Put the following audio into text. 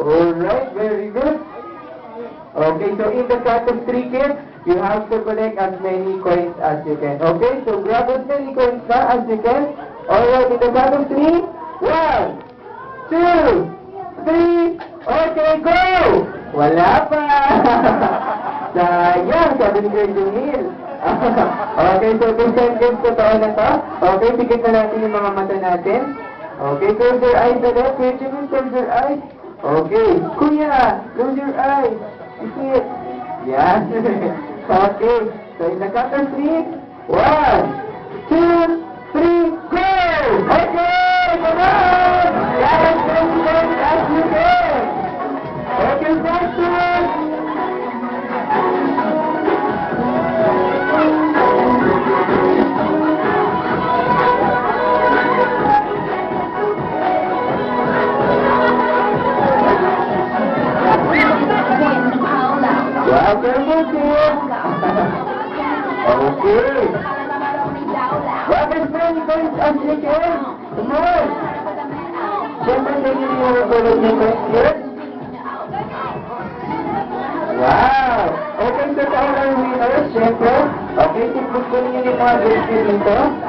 Alright, very good. Okay, so in the count of 3 kids, you have to collect as many coins as you can. Okay, so grab as many coins na as you can. Alright, in the count of 3, 1, 2, 3, okay, go! Wala pa! Sayang, sabi ni Kuya Jumil. Okay, so 2 seconds, totoo na to. Okay, sikit na natin yung mga mata natin. Okay, close your eyes ulit. Kuya Jumil, close your eyes. Okay, Kuya, close your eyes. You see it? Yan. Okay, so in the count of 3, 1, 2, 3, go! Okay, come on! Guys, as you can! Okay, practice! Wow, careful, kid! Okay. Grab as many coins as you can. Come on. Siyempre, tingin niyo yung tulog niyo coins, kid. Wow. Okay, so tayo lang winners, siyempre. Okay, tipos ko niyo yung mga gusto dito.